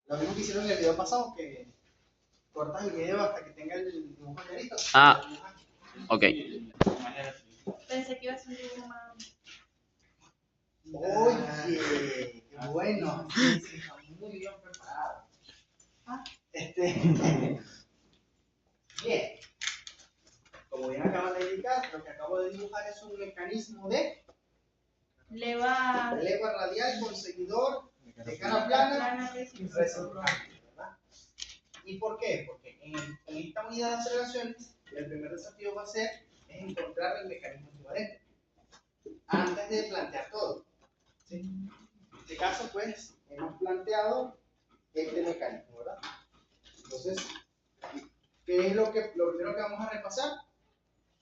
Lo mismo que hicieron en el video pasado, que cortas el video hasta que tenga el dibujo clarito. Ah, ok. Pensé que iba a ser un dibujo más. Oye, qué bueno. Sí, sí, está muy bien preparado. Bien. Como bien acaban de indicar, lo que acabo de dibujar es un mecanismo de Leva radial con seguidor de cara plana recíproca. reciprocante, ¿verdad? ¿Y por qué? Porque en esta unidad de aceleraciones, el primer desafío va a ser encontrar el mecanismo equivalente antes de plantear todo. ¿Sí? En este caso, pues, hemos planteado este mecanismo, ¿verdad? Entonces, ¿qué es lo primero que vamos a repasar?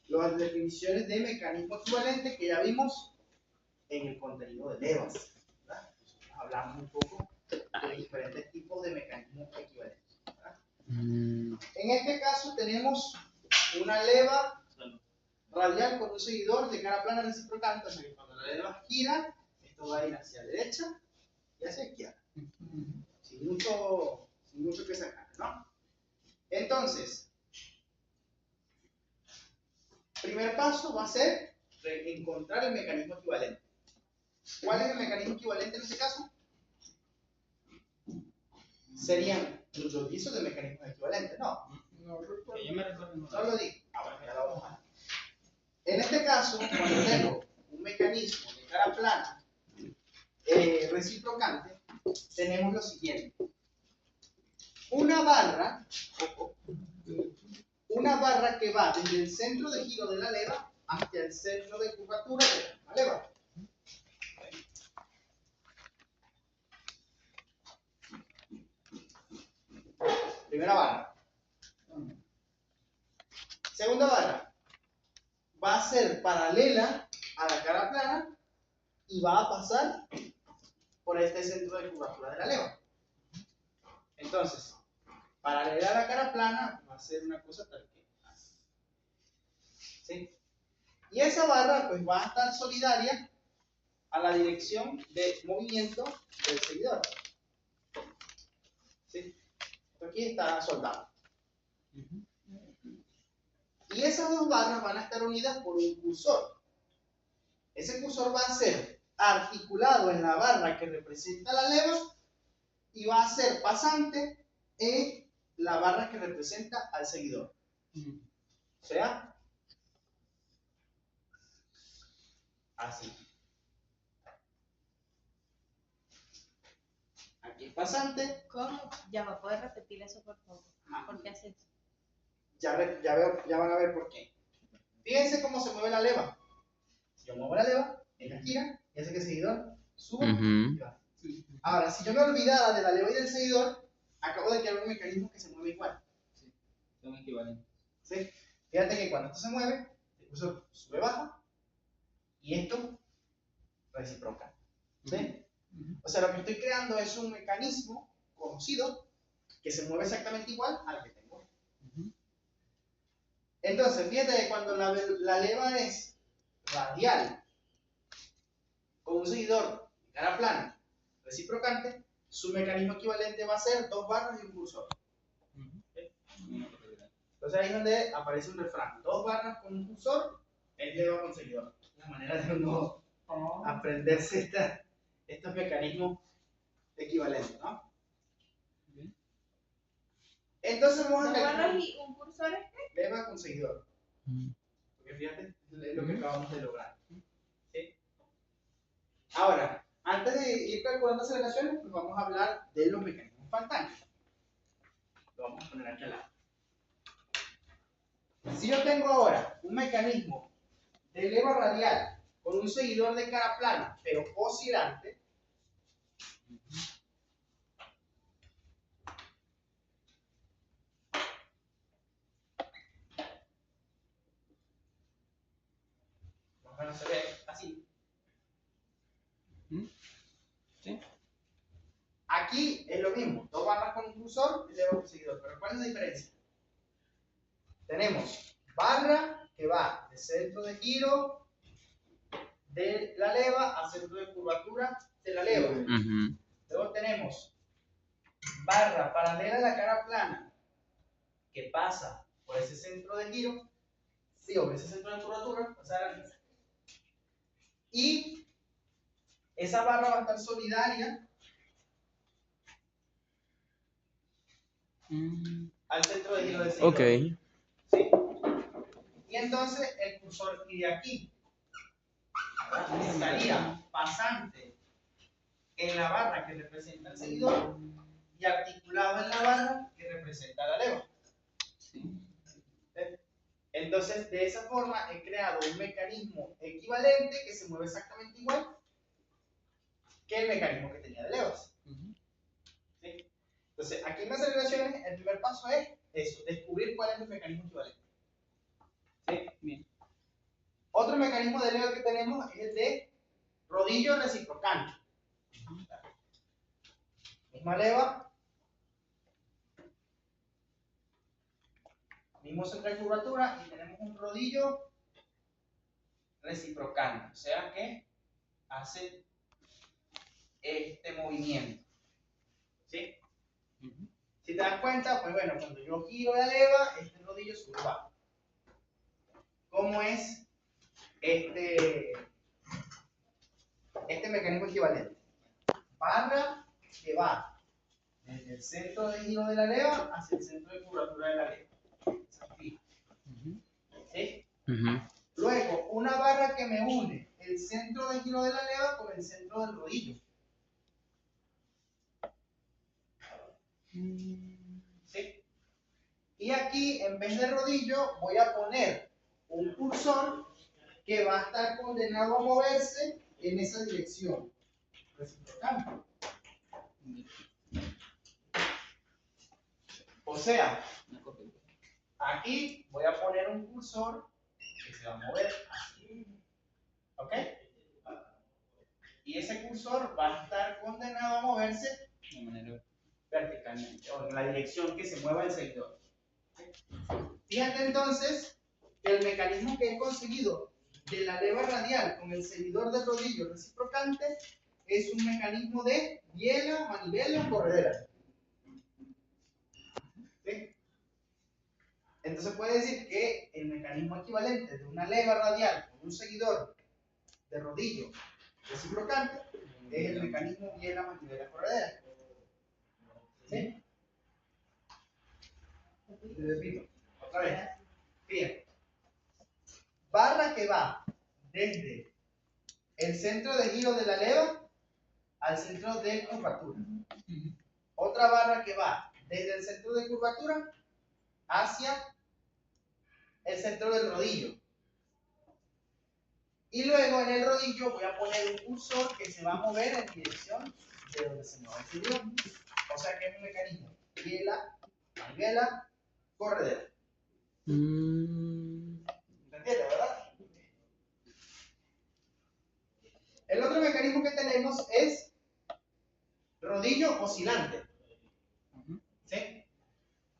Las definiciones de mecanismo equivalente que ya vimos en el contenido de levas, ¿verdad? Nosotros hablamos un poco de diferentes tipos de mecanismos equivalentes, ¿verdad? En este caso tenemos una leva radial con un seguidor de cara plana reciprocante, o sea que cuando la leva gira, esto va a ir hacia la derecha y hacia la izquierda, sin mucho que sacar, ¿no? Entonces, primer paso va a ser encontrar el mecanismo equivalente. ¿Cuál es el mecanismo equivalente en este caso? Serían los visos de mecanismos equivalentes, ¿no? No lo digo. Bueno, ya lo vamos a ver. En este caso, cuando tengo un mecanismo de cara plana reciprocante, tenemos lo siguiente. Una barra que va desde el centro de giro de la leva hasta el centro de curvatura de la leva. Primera barra. Segunda barra. Va a ser paralela a la cara plana y va a pasar por este centro de curvatura de la leva. Entonces, paralela a la cara plana va a ser una cosa tal que así. ¿Sí? Y esa barra pues va a estar solidaria a la dirección de movimiento del seguidor. ¿Sí? Esto aquí está soldado. Y esas dos barras van a estar unidas por un cursor. Ese cursor va a ser articulado en la barra que representa la leva y va a ser pasante en la barra que representa al seguidor. O sea, así. Aquí es pasante. ¿Cómo? Ya va a poder repetir eso, por favor. ¿Por qué hace eso? Ya van a ver por qué. Fíjense cómo se mueve la leva. Si yo muevo la leva, ella gira y hace que el seguidor suba y baje. Ahora, si yo me olvidara de la leva y del seguidor, acabo de crear un mecanismo que se mueve igual. Sí, son equivalentes. ¿Sí? Fíjate que cuando esto se mueve, el cursor sube, baja y esto reciproca. ¿Sí? O sea, lo que estoy creando es un mecanismo conocido que se mueve exactamente igual al que tengo. Entonces, fíjate que cuando la leva es radial con un seguidor de cara plana reciprocante, su mecanismo equivalente va a ser dos barras y un cursor. Entonces ahí es donde aparece un refrán. Dos barras con un cursor es leva con seguidor. La manera de uno aprenderse estos mecanismos equivalentes, ¿no? Entonces vamos a ¿Dos barras y un cursor es qué? leva con seguidor. Porque fíjate, es lo que acabamos de lograr. ¿Sí? Ahora, antes de ir calculando aceleraciones, pues vamos a hablar de los mecanismos faltantes. Lo vamos a poner aquí al lado. Si yo tengo ahora un mecanismo de leva radial con un seguidor de cara plana, pero oscilante, más o menos se ve así. ¿Sí? Aquí es lo mismo, dos barras con un cursor y leva con seguidor, pero ¿cuál es la diferencia? Tenemos barra que va de centro de giro de la leva a centro de curvatura de la leva. Luego tenemos barra paralela a la cara plana que pasa por ese centro de giro, sí, o ese centro de curvatura, o sea, y esa barra va a estar solidaria al centro de giro del seguidor. Ok. ¿Sí? Y entonces el cursor iría aquí. Estaría pasante en la barra que representa el seguidor y articulado en la barra que representa la leva. Entonces, de esa forma he creado un mecanismo equivalente que se mueve exactamente igual que el mecanismo que tenía de levas. ¿Sí? Entonces, aquí en las aceleraciones, el primer paso es eso, descubrir cuál es el mecanismo equivalente. ¿Sí? Bien. Otro mecanismo de leva que tenemos es el de rodillo reciprocante. Misma leva, mismo centro de curvatura y tenemos un rodillo reciprocante, o sea que hace este movimiento. ¿Sí? Si te das cuenta, pues bueno, cuando yo giro la leva, este rodillo sube y baja. ¿Cómo es este mecanismo equivalente? Barra que va desde el centro de giro de la leva hacia el centro de curvatura de la leva. ¿Sí? Luego, una barra que me une el centro de giro de la leva con el centro del rodillo. ¿Sí? Y aquí, en vez de rodillo, voy a poner un cursor que va a estar condenado a moverse en esa dirección. Reciprocante. O sea, aquí voy a poner un cursor que se va a mover así. ¿Ok? Y ese cursor va a estar condenado a moverse De manera verticalmente, o en la dirección que se mueva el seguidor. Fíjate entonces que el mecanismo que he conseguido de la leva radial con el seguidor del rodillo reciprocante es un mecanismo de biela, manivela, corredera. ¿Sí? Entonces puede decir que el mecanismo equivalente de una leva radial con un seguidor de rodillo reciprocante es el mecanismo biela, manivela, corredera. ¿Sí? Te repito, otra vez. Fíjate. Barra que va desde el centro de giro de la leva al centro de curvatura. Otra barra que va desde el centro de curvatura hacia el centro del rodillo. Y luego en el rodillo voy a poner un cursor que se va a mover en dirección de donde se mueve el seguidor. O sea que es un mecanismo biela, manivela, corredera. ¿Se entiende, verdad? El otro mecanismo que tenemos es rodillo oscilante. ¿Sí?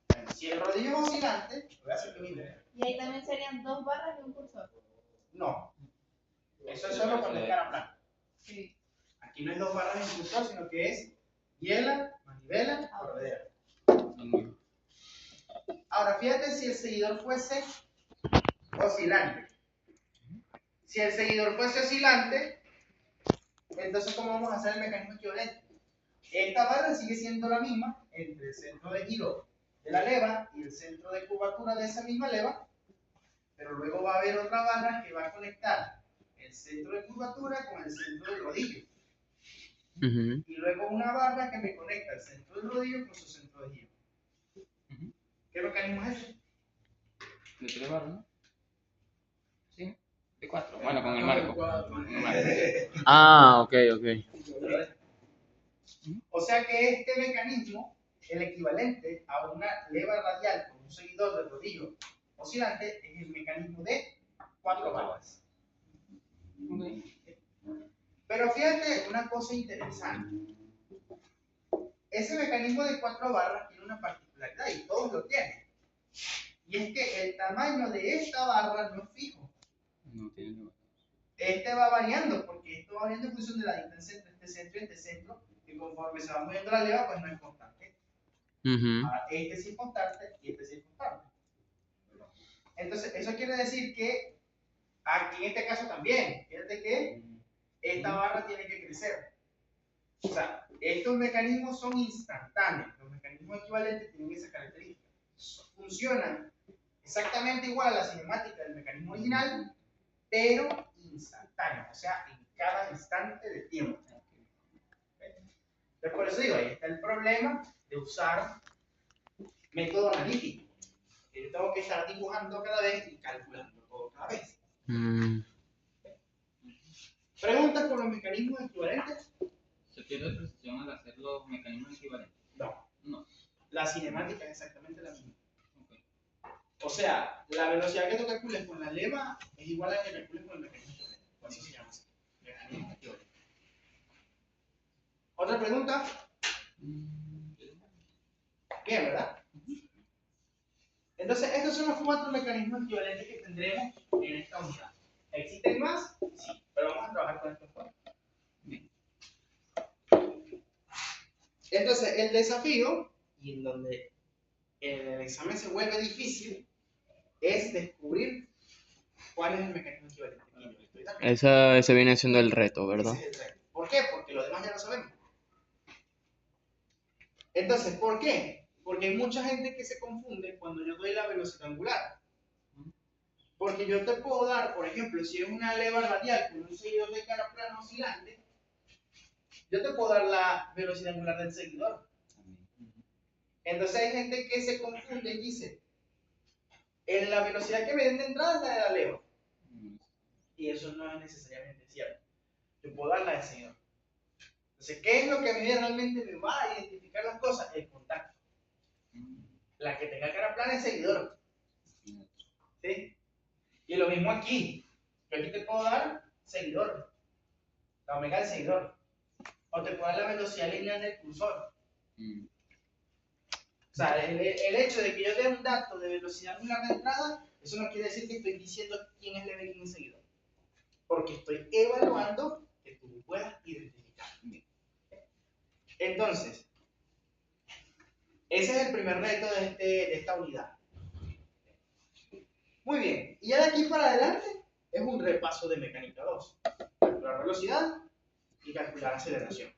Bueno, si el rodillo es oscilante, voy a hacer lo mismo. Y ahí también serían dos barras y un cursor. No. Eso es solo cuando es cara plana. Sí. Aquí no es dos barras en cursor, sino que es biela, manivela, corredera. Ahora, fíjate si el seguidor fuese oscilante. Si el seguidor fuese oscilante, entonces ¿cómo vamos a hacer el mecanismo equivalente? Esta barra sigue siendo la misma entre el centro de giro de la leva y el centro de curvatura de esa misma leva, pero luego va a haber otra barra que va a conectar el centro de curvatura con el centro del rodillo. Y luego una barra que me conecta el centro del rodillo con su centro de giro. ¿Qué mecanismo es ese? De 3 barras, ¿no? Sí, de 4. Bueno, con el marco. Con el marco. Ah, ok. O sea que este mecanismo, el equivalente a una leva radial con un seguidor de rodillo oscilante, es el mecanismo de 4 barras. Pero fíjate una cosa interesante. Ese mecanismo de 4 barras tiene una particularidad y todos lo tienen. Y es que el tamaño de esta barra no es fijo. No tiene. Este va variando, porque esto va variando en función de la distancia entre este centro y este centro, que conforme se va moviendo la leva, pues no es constante. Ujú. Ahora, este sí es constante y este sí es constante. Entonces, eso quiere decir que aquí en este caso también, fíjate que esta barra tiene que crecer. O sea, estos mecanismos son instantáneos. Los mecanismos equivalentes tienen esa característica. Funcionan exactamente igual a la cinemática del mecanismo original, pero instantáneo, o sea, en cada instante de tiempo. Entonces, por eso digo, ahí está el problema de usar método analítico. Yo tengo que estar dibujando cada vez y calculando todo cada vez. ¿Preguntas por los mecanismos equivalentes? ¿Se pierde precisión al hacer los mecanismos equivalentes? No. No. La cinemática es exactamente la misma. Okay. O sea, la velocidad que tú calcules con la leva es igual a la que calcules con el mecanismo equivalente. Por eso se llama así. Mecanismo equivalente. ¿Otra pregunta? Bien, ¿verdad? Entonces, estos son los 4 mecanismos equivalentes que tendremos en esta unidad. ¿Existen más? Sí, pero vamos a trabajar con estos 4. Entonces, el desafío, y en donde en el examen se vuelve difícil, es descubrir cuál es el mecanismo equivalente. Ese viene siendo el reto, ¿verdad? Ese es el reto. ¿Por qué? Porque lo demás ya lo sabemos. Entonces, ¿por qué? Porque hay mucha gente que se confunde cuando yo doy la velocidad angular. Porque yo te puedo dar, por ejemplo, si es una leva radial con un seguidor de cara plana oscilante, yo te puedo dar la velocidad angular del seguidor. Entonces hay gente que se confunde y dice, en la velocidad que me den de entrada es la de la leva. Y eso no es necesariamente cierto. Yo puedo dar la del seguidor. Entonces, ¿qué es lo que a mí realmente me va a identificar las cosas? El contacto. La que tenga cara plana es seguidor. ¿Sí? Y lo mismo aquí. Yo aquí te puedo dar seguidor. La omega del seguidor. O te puedo dar la velocidad lineal del cursor. O sea, el hecho de que yo dé un dato de velocidad angular de entrada, eso no quiere decir que estoy diciendo quién es leve y quién es seguidor. Porque estoy evaluando que tú puedas identificar. Entonces, ese es el primer reto de esta unidad. Muy bien, y ya de aquí para adelante es un repaso de mecánica 2. Calcular velocidad y calcular aceleración.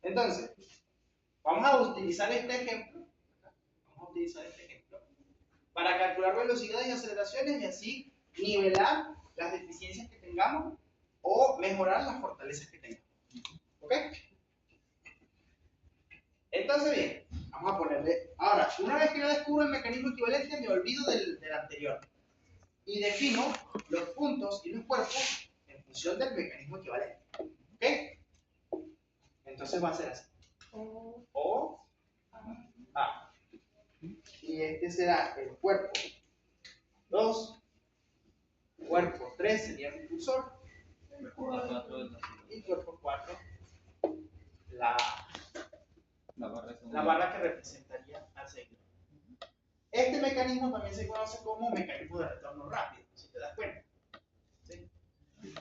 Entonces, vamos a utilizar este ejemplo. Para calcular velocidades y aceleraciones y así nivelar las deficiencias que tengamos o mejorar las fortalezas que tengamos. ¿Ok? Entonces, bien, vamos a ponerle. Ahora, una vez que yo descubro el mecanismo equivalente, me olvido del anterior. Y defino los puntos y los cuerpos en función del mecanismo equivalente. ¿Ok? Entonces va a ser así. O, A. Y este será el cuerpo 2. Cuerpo 3 sería el impulsor. Y cuerpo 4, la barra que representaría al seguidor. Este mecanismo también se conoce como mecanismo de retorno rápido, si te das cuenta. ¿Sí?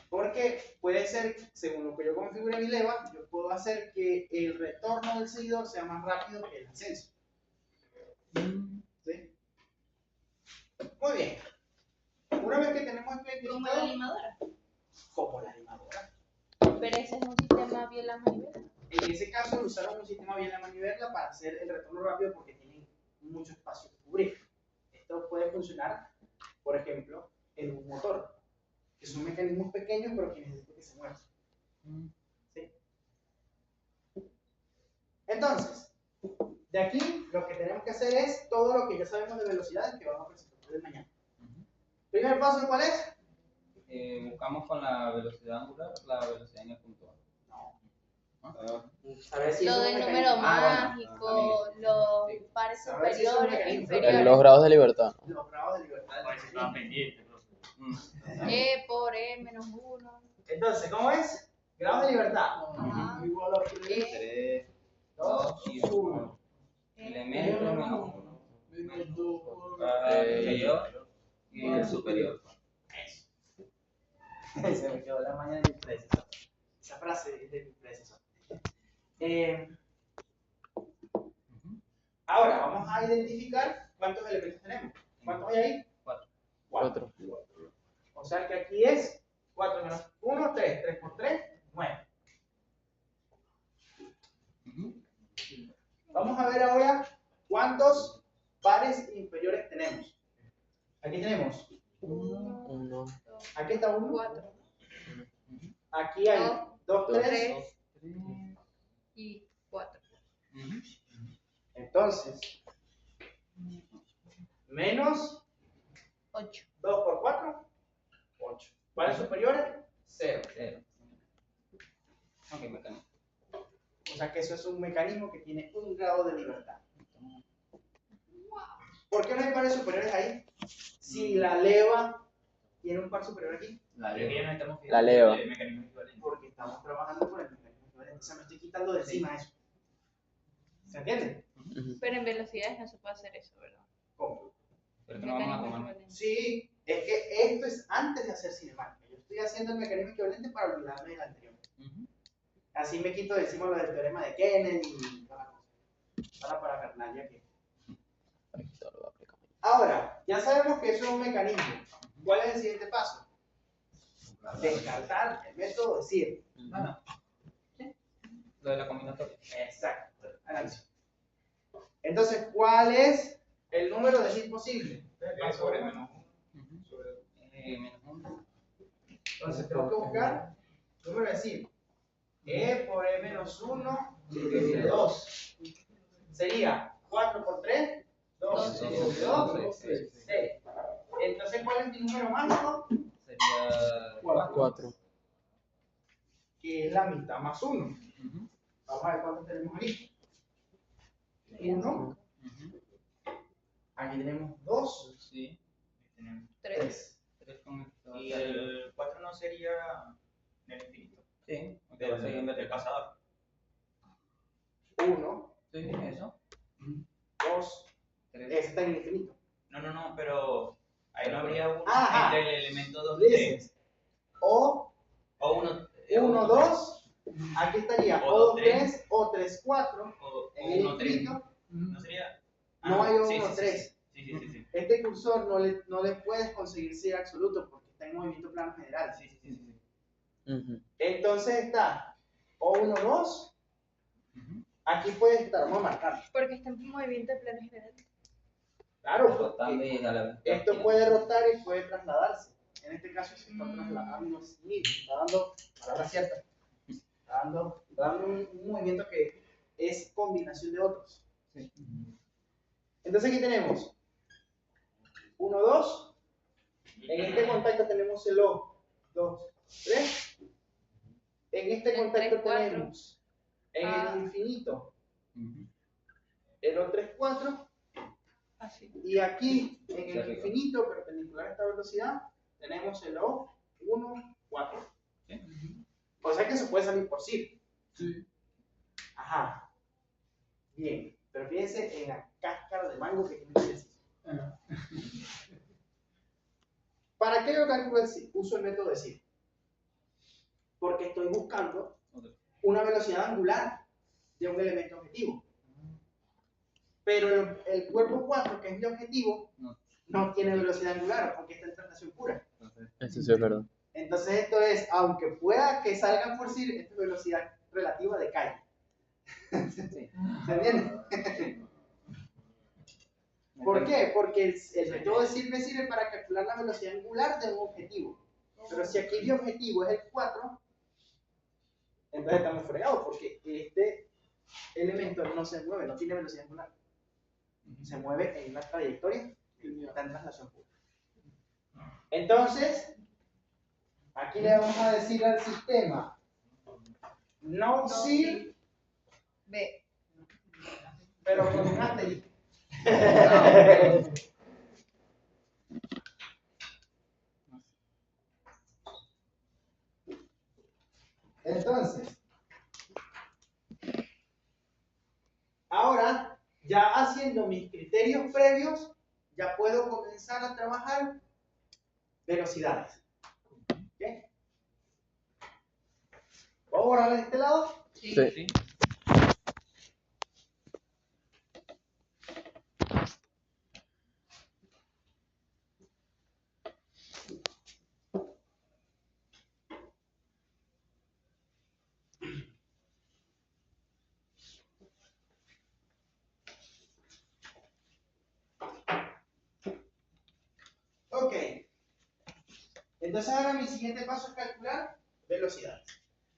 Porque puede ser, según lo que yo configure mi leva, yo puedo hacer que el retorno del seguidor sea más rápido que el ascenso. ¿Sí? Muy bien. Una vez que tenemos esto identificado, ¿Como la limadora? como la limadora. Pero ese es un sistema bien la manivela. En ese caso usaron un sistema bien la manivela para hacer el retorno rápido porque tienen mucho espacio que cubrir. Esto puede funcionar, por ejemplo, en un motor, que son mecanismos pequeños pero que necesitan que se muevan. ¿Sí? Entonces, de aquí lo que tenemos que hacer es todo lo que ya sabemos de velocidades que vamos a presentar de mañana. Primer paso, ¿cuál es? Buscamos con la velocidad angular la velocidad en el punto A. A ver si Lo es un del mecanismo. número Bueno, mágico, los pares A ver si es un superiores, mecanismo. inferiores. Los grados de libertad. los grados de libertad. Estaba pendiente, E por E menos 1. Entonces, ¿cómo es? Grados de libertad. Ajá. Igual a 3, 2, 1. Elemento menos 1. Inferior y el superior. Eso. Se me quedó la mañana de mi predecesor. Esa frase es de mi predecesor. Ahora vamos a identificar cuántos elementos tenemos. ¿Cuántos hay ahí? 4. 4. O sea que aquí es 4 menos 1, 3. 3 por 3, 9. Vamos a ver ahora cuántos pares inferiores tenemos. Aquí tenemos 1. aquí está 1, 4. aquí hay 2, 3. 3 y 4. Entonces, menos 8. 2 por 4, 8. ¿Pares superiores? 0. 0. Ok, mecánico. O sea que eso es un mecanismo que tiene un grado de libertad. ¿Por qué no hay pares superiores ahí? Si la leva tiene un par superior aquí. La leva. Porque estamos trabajando con el mecanismo equivalente. O sea, me estoy quitando de encima eso. ¿Se entiende? Pero en velocidades no se puede hacer eso, ¿verdad? ¿Cómo? Pero que no vamos a Mecanismo tomar. equivalente. Sí, es que esto es antes de hacer cinemática. Yo estoy haciendo el mecanismo equivalente para olvidarme del anterior. Así me quito de encima lo del teorema de Kennedy y toda la parafernalia que. Ahora, ya sabemos que eso es un mecanismo. ¿Cuál es el siguiente paso? Descartar el método de Searle. Lo de la combinatoria. Exacto. Análisis. Entonces, ¿cuál es el número de Searle posible? Sobre menos 1. Menos 1. Entonces, tengo que buscar el número de Searle. E por E menos 1 de 2. Sería 4 por 3, 2 de 2, 6. Entonces, ¿cuál es mi número mágico? Sería 4. Que es la mitad más 1. Vamos a ver cuántos tenemos aquí. 1. Aquí tenemos 2. Sí. 3. 3 con esto. Y el 4 no sería el infinito. Sí. Del pasador. 1, Sí, eso. 2, 3. Ese está en el infinito. No, pero ahí no habría uno Ajá. entre el elemento 2 y 3. Dices, O, O 1, 1, 2. Aquí estaría O O, 2, 3, 3, O, 3, 4. o En el 1, 3. infinito ¿No sería? no hay sí, 1, sí, 3. Sí. Este cursor no le puedes conseguir ser absoluto porque está en movimiento plano general. Sí. Entonces está O1, 2. Aquí puede estar, vamos a marcar. Porque está en movimiento de plano general. Claro, Rotando porque y a la vez. esto puede rotar y puede trasladarse. En este caso se está trasladando así, está dando, palabra cierta, está dando un movimiento que es combinación de otros. Entonces aquí tenemos 1, 2. En este contacto tenemos el O, 2, 3. En este El contacto 3, 4. tenemos en el infinito el O3, 4. Así. Y aquí en el infinito perpendicular a esta velocidad tenemos el O1, 4. O sea que se puede salir por sí. Ajá. Bien. Pero fíjense en la cáscara de mango que tiene el ejercicio. ¿Para qué yo calculo uso el método de Searle? Porque estoy buscando una velocidad angular de un elemento objetivo. Pero el cuerpo 4, que es mi objetivo, no tiene velocidad angular porque está en traslación pura. Eso sí es verdad. Entonces esto es, aunque pueda que salga por Searle, esta velocidad relativa decae. ¿Se entiende? ¿Por qué? Porque el método de Searle me sirve para calcular la velocidad angular de un objetivo. Pero si aquí mi objetivo es el 4, entonces estamos fregados porque este elemento no se mueve, no tiene velocidad angular. Se mueve en una trayectoria y está en traslación pura. Entonces, aquí le vamos a decir al sistema no Searle, B. pero con un asterisco. Entonces, ahora, ya haciendo mis criterios previos, ya puedo comenzar a trabajar velocidades. ¿Ok? ¿Puedo borrar de este lado? Sí. Entonces ahora mi siguiente paso es calcular velocidades.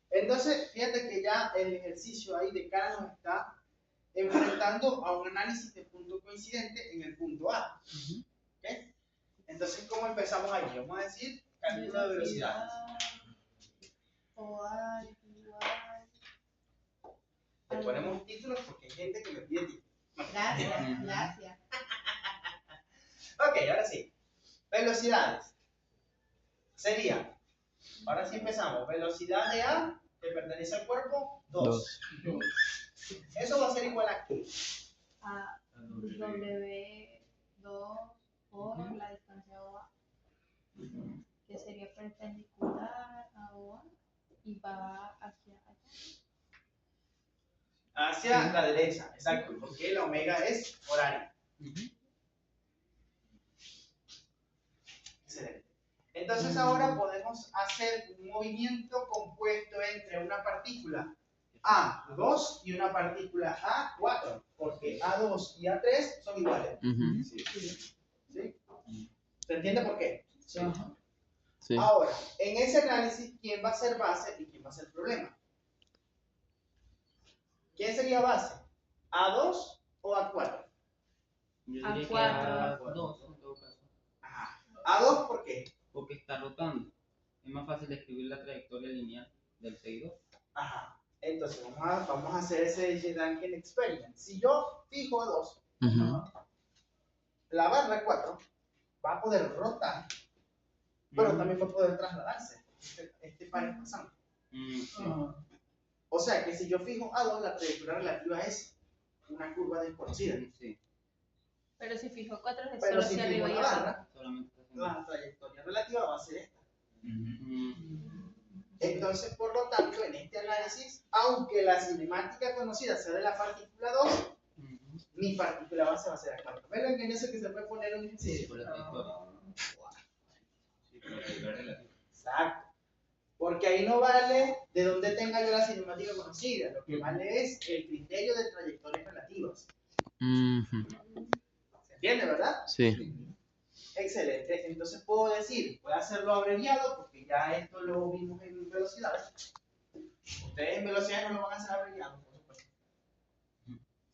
Entonces, fíjate que ya el ejercicio ahí de cara nos está enfrentando a un análisis de punto coincidente en el punto A. ¿Ok? Entonces, ¿cómo empezamos allí? Vamos a decir cálculo de velocidades. O A igual. Le ponemos títulos porque hay gente que me pide títulos. Gracias, gracias. Ok, ahora sí. Velocidades. Sería, ahora sí empezamos. Velocidad de A que pertenece al cuerpo, 2. Eso va a ser igual a ¿qué? A W2 por la distancia OA, que sería perpendicular a OA y va hacia allá. Hacia la derecha, exacto, porque la omega es horaria. Excelente. Entonces ahora podemos hacer un movimiento compuesto entre una partícula A2 y una partícula A4, porque A2 y A3 son iguales. ¿Sí? ¿Se entiende por qué? Sí. Ahora, en ese análisis, ¿quién va a ser base y quién va a ser problema? ¿Quién sería base? ¿A2 o A4? Yo diría que A4. A2 en todo caso. Ajá. ¿A2 por qué? Porque está rotando. Es más fácil describir la trayectoria lineal del seguidor. Ajá. Entonces, vamos a hacer ese Duncan Experiment. Si yo fijo A2, la barra 4 va a poder rotar, pero también va a poder trasladarse. Este par es pasante. Sí. O sea que si yo fijo A2, la trayectoria relativa es una curva desconocida. Sí. Pero si fijo 4 es Pero solo si hacia fijo arriba y la abajo. barra, Solamente está haciendo. la trayectoria relativa va a ser esta. Mm. Entonces, por lo tanto, en este análisis, aunque la cinemática conocida sea de la partícula 2, mi partícula base va a ser A4. ¿Ven lo engañoso que se puede poner un Sí, ejercicio? por la trayectoria. Sí, por la trayectoria relativa. Exacto. Porque ahí no vale de dónde tenga yo la cinemática conocida. Lo que vale es el criterio de trayectorias relativas. ¿Se entiende, verdad? Sí. Excelente. Entonces puedo decir, voy a hacerlo abreviado porque ya esto lo vimos en velocidades. Ustedes en velocidades no lo van a hacer abreviado, por supuesto.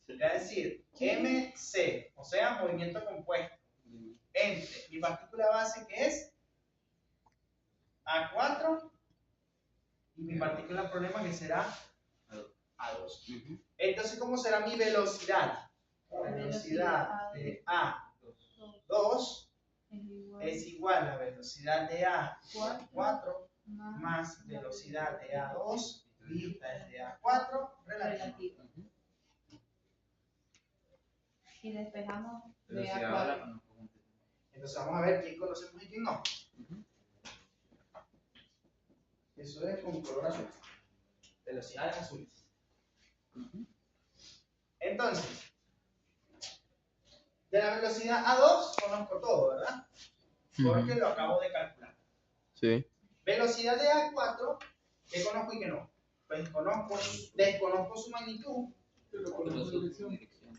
Voy a decir MC, o sea, movimiento compuesto, entre mi partícula base que es A4 y mi partícula problema que será A2. Entonces, ¿cómo será mi velocidad? La velocidad de A2 es igual a velocidad de A4 más velocidad de A2 vista desde A4 relativa. Relativo. Y despejamos de Velocidad A4. ahora conozco. Entonces vamos a ver quién conocemos y quién no. Eso es con color azul. Velocidades azules. Entonces, de la velocidad A2 conozco todo, ¿verdad? Porque lo acabo de calcular. Sí. Velocidad de A4, ¿qué conozco y qué no? Pues desconozco su magnitud,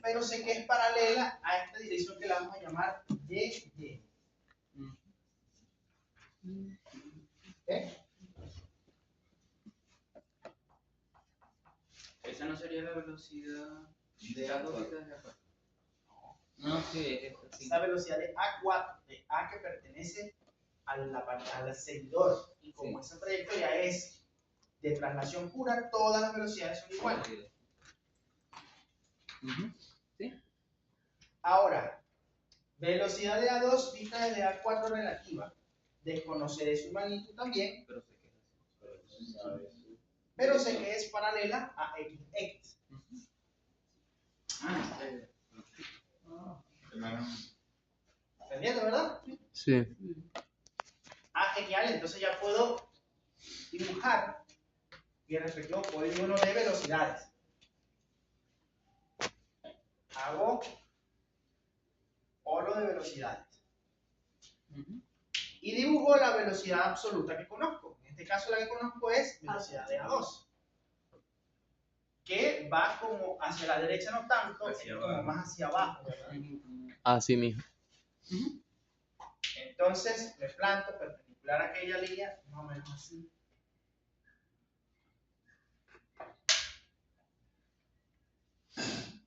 pero sé que es paralela a esta dirección que la vamos a llamar YY. ¿Ok? Esa no sería la velocidad de A2 y de A4. No, sí, es eso, sí. Esa velocidad de A4, de A que pertenece al seguidor, y como esa trayectoria es de traslación pura, todas las velocidades son iguales. Sí. Ahora, velocidad de A2 vista desde A4 relativa. Desconoceré su magnitud también, pero sé que es paralela a XX. ¿Entendiendo, verdad? Sí. Genial, entonces ya puedo dibujar mi respectivo polígono de velocidades. Hago polo de velocidades. Y dibujo la velocidad absoluta que conozco. En este caso la que conozco es velocidad de A2. Que va como hacia la derecha no tanto, como más hacia abajo, ¿verdad? Así mismo. Entonces me planto perpendicular calcular aquella línea más o menos así.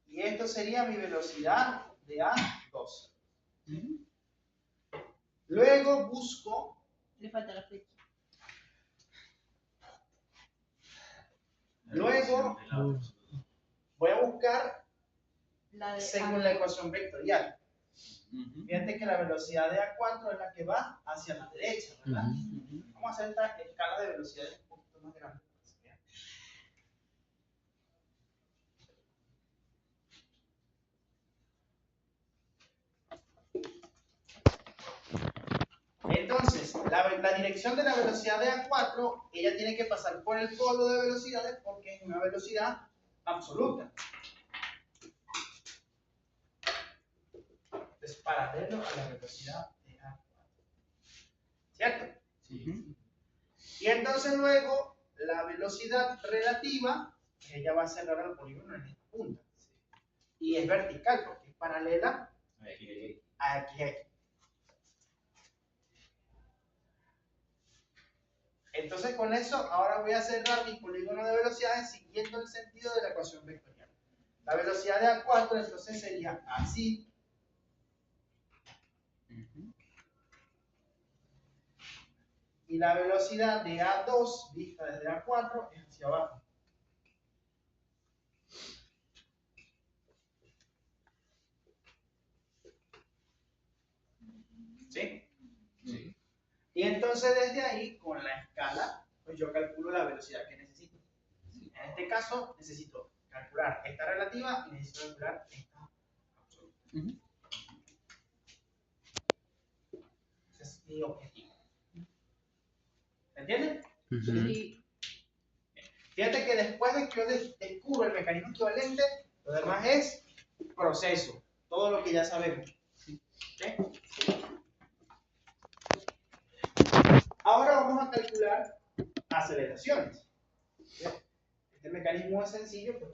Y esto sería mi velocidad de A2. Luego busco, Le falta la flecha. luego voy a buscar La de según la ecuación vectorial. Fíjate que la velocidad de A4 es la que va hacia la derecha, ¿verdad? Vamos a hacer esta escala de velocidades un poquito más grande. Entonces, la dirección de la velocidad de A4, ella tiene que pasar por el polo de velocidades porque es una velocidad absoluta. Es paralelo a la velocidad de A4. ¿Cierto? Sí. Y entonces luego, la velocidad relativa, ella va a cerrar el polígono en esta punta. Y es vertical porque es paralela a aquí. Entonces con eso ahora voy a cerrar mi polígono de velocidades siguiendo el sentido de la ecuación vectorial. La velocidad de A4 entonces sería así. Y la velocidad de A2 vista desde A4 es hacia abajo. ¿Sí? Sí. Y entonces desde ahí, con la escala, pues yo calculo la velocidad que necesito. En este caso, necesito calcular esta relativa y necesito calcular esta absoluta. Ese es mi objetivo. ¿Me entienden? Sí. Fíjate que después de que yo descubro el mecanismo equivalente, lo demás es proceso. Todo lo que ya sabemos. ¿Okay? Ahora vamos a calcular aceleraciones. Este mecanismo es sencillo, pues.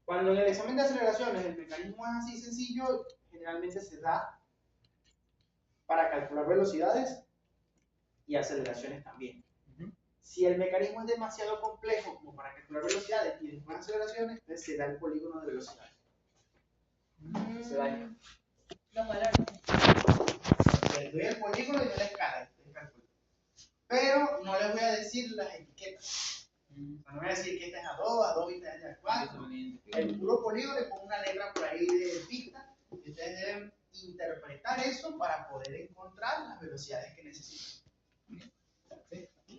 Cuando en el examen de aceleraciones el mecanismo es así sencillo, generalmente se da para calcular velocidades y aceleraciones también. Si el mecanismo es demasiado complejo como para calcular velocidades y después aceleraciones, entonces se da el polígono de velocidades. Se daña. Los valores. Les doy el polígono y yo la escala. Pero no les voy a decir las etiquetas. No voy a decir que esta es A2, A2 y esta es A4. El puro polígono le pongo una letra por ahí de pista y ustedes deben interpretar eso para poder encontrar las velocidades que necesitan. ¿Sí?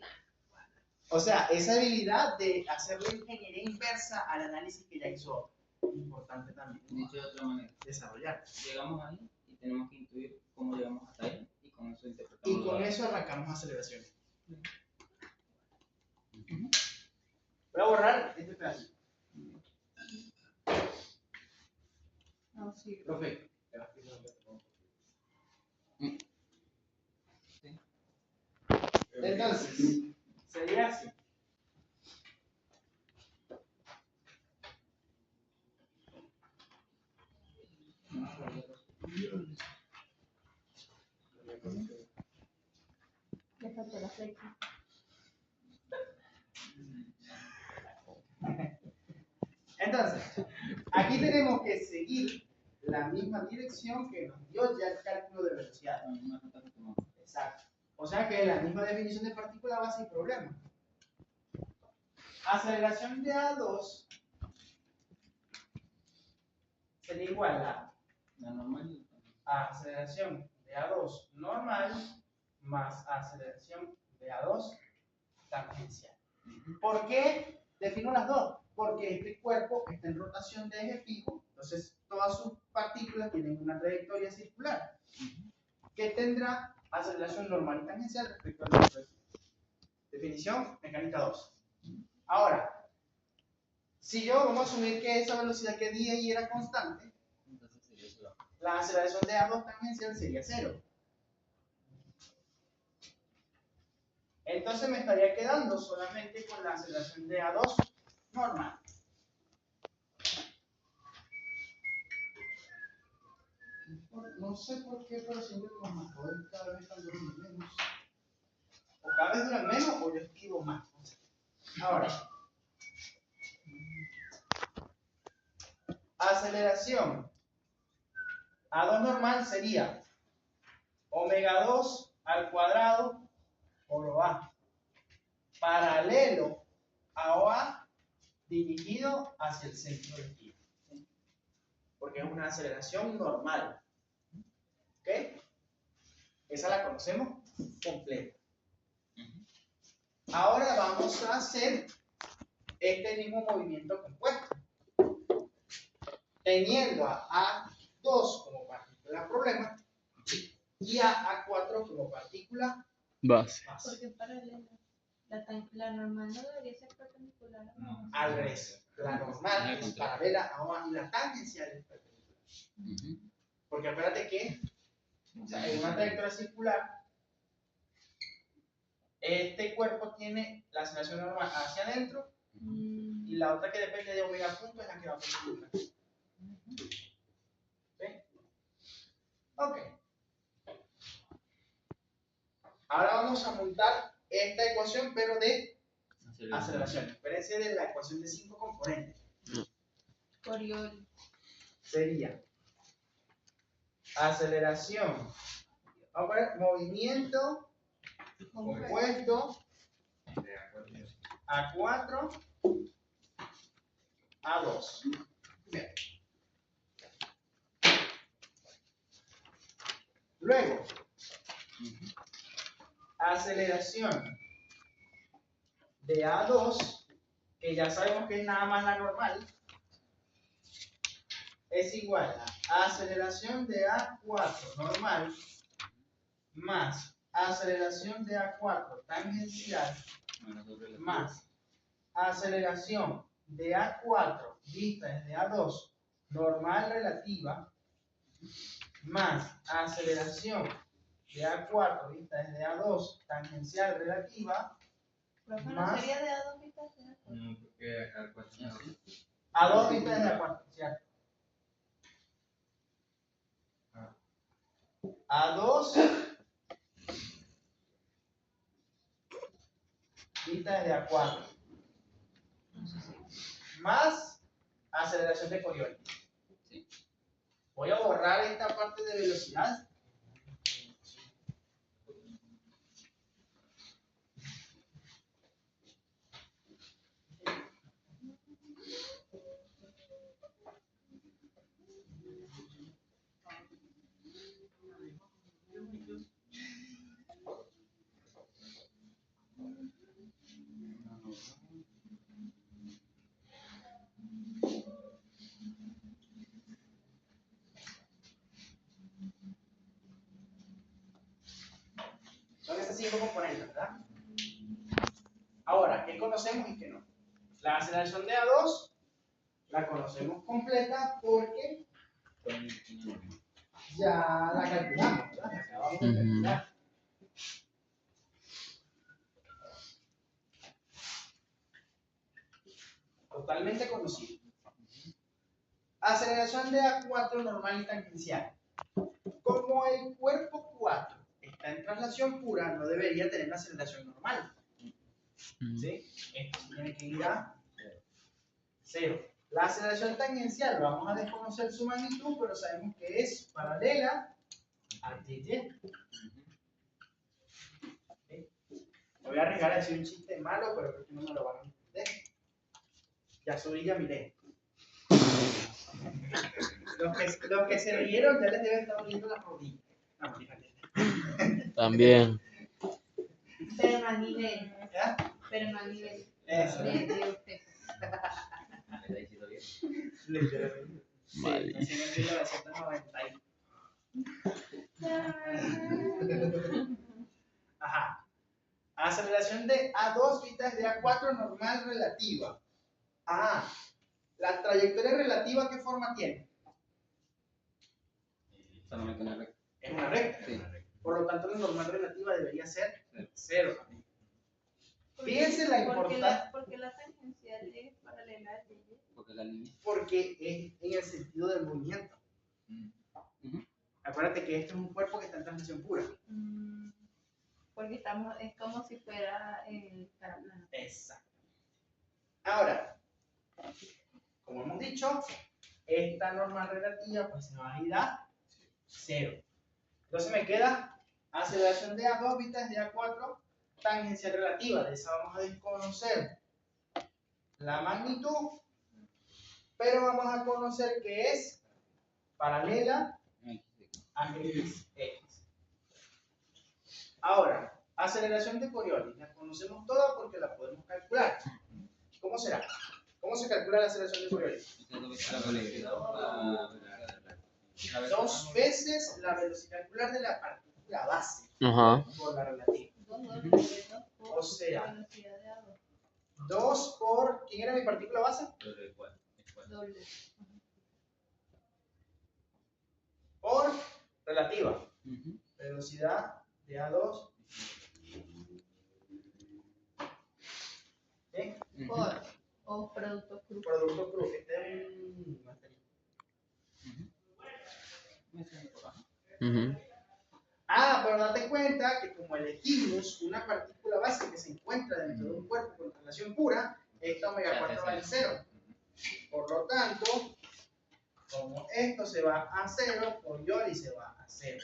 O sea, esa habilidad de hacer la ingeniería inversa al análisis que ya hizo, es importante también. Dicho de otra manera, Desarrollar. llegamos ahí y tenemos que intuir cómo llegamos hasta ahí y con eso interpretamos. Y con eso arrancamos aceleraciones. Voy a borrar este pedacito. No, sí. Profe. Entonces, sería así. Le falta la flecha. Entonces, aquí tenemos que seguir la misma dirección que nos dio ya el cálculo de velocidad. Exacto. O sea que la misma definición de partícula va sin problema. Aceleración de A2 sería igual a aceleración de A2 normal más aceleración de A2 tangencial. ¿Por qué defino las dos? Porque este cuerpo está en rotación de eje fijo, entonces todas sus partículas tienen una trayectoria circular que tendrá aceleración normal y tangencial respecto al resto. Definición mecánica 2. Ahora, si yo vamos a asumir que esa velocidad que di ahí era constante, la aceleración de A2 tangencial sería 0. Entonces me estaría quedando solamente con la aceleración de A2 normal. No sé por qué, pero siempre los marcadores cada vez están durando menos. cada vez duran menos o yo esquivo más. Ahora, aceleración A2 normal sería omega 2 al cuadrado por OA, paralelo a OA dirigido hacia el centro del giro, porque es una aceleración normal. ¿Ok? Esa la conocemos completa. Ahora vamos a hacer este mismo movimiento compuesto, teniendo a A2 como partícula problema y a A4 como partícula Base. base. Porque es paralela. La normal no debería ser perpendicular a la base. Al revés, la normal es paralela a OA y la tangencial es perpendicular. Porque acuérdate que o sea, en una trayectoria circular, este cuerpo tiene la aceleración normal hacia adentro y la otra que depende de omega punto es la que va perpendicular. ¿Sí? Ok. Ahora vamos a montar esta ecuación, pero de aceleración. Espérense de la ecuación de 5 componentes. Coriolis. Sería aceleración, vamos a ver, movimiento compuesto A4, A2. Bien. Luego, aceleración de A2, que ya sabemos que es nada más la normal, es igual a aceleración de A4 normal más aceleración de A4 tangencial más aceleración de A4 vista desde A2 normal relativa más aceleración de A4 vista desde A2 tangencial relativa Profe, ¿no más sería de A2 vistas de A4? No, porque acá cuesta. A2 vista desde A4, ¿cierto? A2 vista desde A4 más aceleración de Coriolis. Voy a borrar esta parte de velocidad. Son esas 5 componentes, ¿verdad? Ahora, ¿qué conocemos y qué no? La aceleración de A2 la conocemos completa porque ya la calculamos, ¿verdad? La acabamos de calcular. Totalmente conocido. Aceleración de A4 normal y tangencial. Como el cuerpo 4 está en traslación pura, no debería tener una aceleración normal. ¿Sí? Esto tiene que ir a 0. La aceleración tangencial, vamos a desconocer su magnitud, pero sabemos que es paralela a TY. ¿Sí? Me voy a arriesgar a decir un chiste malo, pero creo que no me lo van a entender. Ya Zurilla, miré. Los que se rieron ya les deben estar doliendo las rodillas. No, fíjate. También. Pero no a nivel. ¿Ya? Pero no a nivel Eso. de usted. Literalmente. Sí, Vale. nací en el 1990. Ajá. Aceleración de A2 vista desde A4 normal relativa. Ah, la trayectoria relativa, ¿qué forma tiene? Solamente una recta. Es una recta. Sí. Por lo tanto, la normal relativa debería ser 0 también. Fíjense la importancia, Porque la tangencial es paralela a TY. Porque la línea. porque es en el sentido del movimiento. Ujú. Acuérdate que esto es un cuerpo que está en transición pura. Porque estamos, es como si fuera el cara plana. Exacto. Ahora, como hemos dicho, esta norma relativa pues se va a ir a 0. Entonces me queda aceleración de A2, vistas de A4, tangencia relativa. De esa vamos a desconocer la magnitud, pero vamos a conocer que es paralela a X. Ahora, aceleración de Coriolis, la conocemos toda porque la podemos calcular. ¿Cómo será? ¿Cómo se calcula la aceleración de Coriolis? Dos veces la velocidad angular de la partícula base Ajá. por la relativa. O sea, Velocidad de A2. 2 por... ¿Quién era mi partícula base? Doble. Por relativa. Velocidad de A2. ¿Sí? Por o producto crudo. Producto cruz. Este es un... Ujú. Ah, pero date cuenta que como elegimos una partícula base que se encuentra dentro de un cuerpo con relación pura, esta omega 4 vale 0. Por lo tanto, como esto se va a 0, Coriolis se va a 0.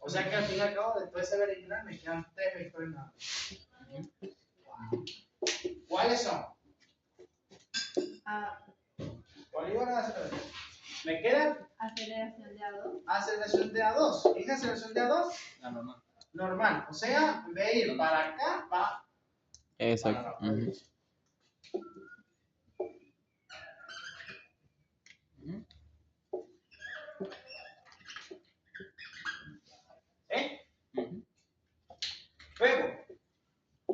O sea que al fin y al cabo, después de saber integral, me quedan 3 vectores nada más. ¿Cuáles son? ¿Cuáles iban a hacer? Me queda Aceleración de A2. aceleración de A2. ¿Qué es aceleración de A2? La normal. Normal. O sea, en vez de ir para acá, va Exacto. para Ujú. ¿Eh? Luego,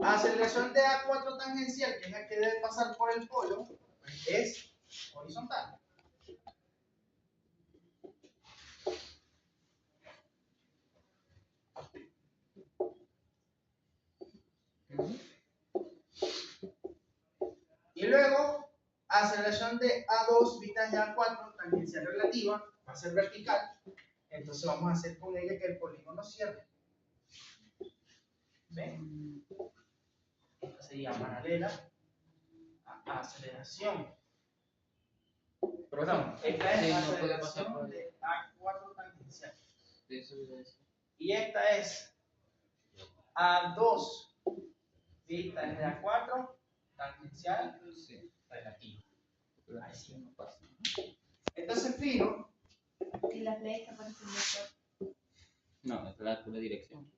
aceleración de A4 tangencial, que es la que debe pasar por el polo, es horizontal. Y luego, aceleración de A2 vistas de A4 tangencial relativa, va a ser vertical. Entonces vamos a hacer con ella que el polígono cierre. ¿Ven? Esta sería paralela a aceleración. Perdón, esta es Sí, la no puede pasar aceleración por de A4 tangencial. Eso iba a decir. Y esta es A2 vistas de A4 tangencial Sí. relativa. Ahí sí no pasa. Entonces, fino, Y la flecha aparece en vector. No, es la pura dirección.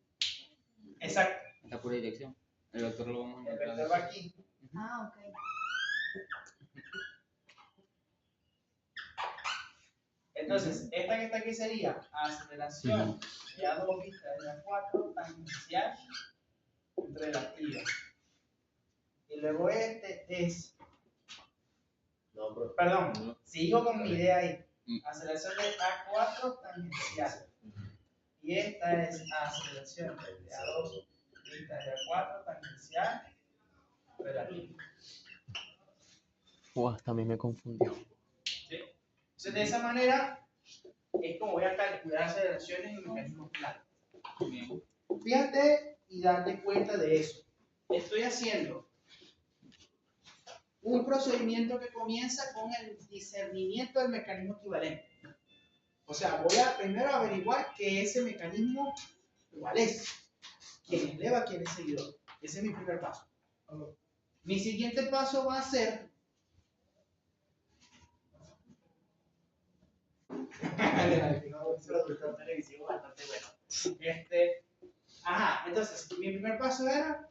exacto, Es la pura dirección. El vector lo vamos a el encontrar. vector va aquí. Ah, ok. Entonces, esta que está aquí sería aceleración de A2 vistas de A4 tangencial relativa. Y luego este es, perdón, sigo con mi idea ahí. Aceleración de A4 tangencial. Y esta es aceleración de A2 vistas de A4 tangencial relativa. Hasta a mí me confundió. ¿Sí? Entonces, de esa manera es como voy a calcular aceleraciones en mecanismos planos. Bien. Fíjate y date cuenta de eso. Estoy haciendo un procedimiento que comienza con el discernimiento del mecanismo equivalente. O sea, voy a primero averiguar que ese mecanismo cuál es, quién es leva, quién es seguidor. Ese es mi primer paso. Mi siguiente paso va a ser entonces, mi primer paso era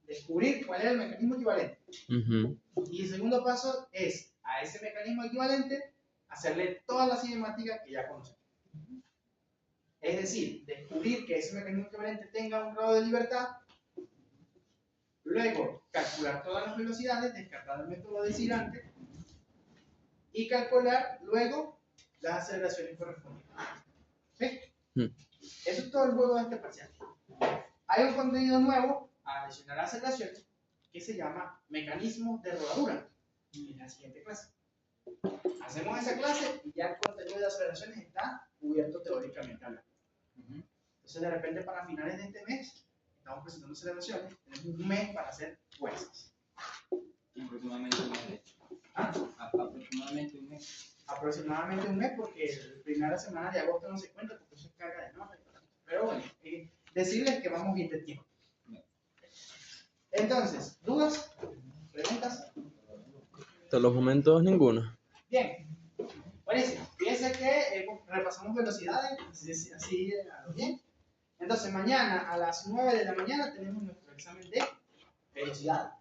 descubrir cuál era el mecanismo equivalente. Ujú. Y el segundo paso es a ese mecanismo equivalente hacerle toda la cinemática que ya conocemos. Es decir, descubrir que ese mecanismo equivalente tenga un grado de libertad, luego calcular todas las velocidades, descartar el método de Cirante y calcular luego las aceleraciones correspondientes. ¿Sí? Eso es todo el juego de este parcial. Hay un contenido nuevo adicional a aceleraciones que se llama mecanismos de rodadura en la siguiente clase. Hacemos esa clase y ya el contenido de aceleraciones está cubierto teóricamente hablando. Entonces, Entonces, de repente, para finales de este mes, estamos presentando celebraciones, tenemos un mes para hacer fuerzas. Aproximadamente un mes. ¿Ah? Aproximadamente un mes. Aproximadamente un mes, porque la primera semana de agosto no se cuenta, porque eso es carga de nota. Pero bueno, decirles que vamos bien de tiempo. Entonces, ¿dudas? ¿Preguntas? Hasta los momentos ninguno. Bien. Buenísimo. Fíjense que repasamos velocidades, así a lo bien. Entonces, mañana a las 9 de la mañana tenemos nuestro examen de velocidad.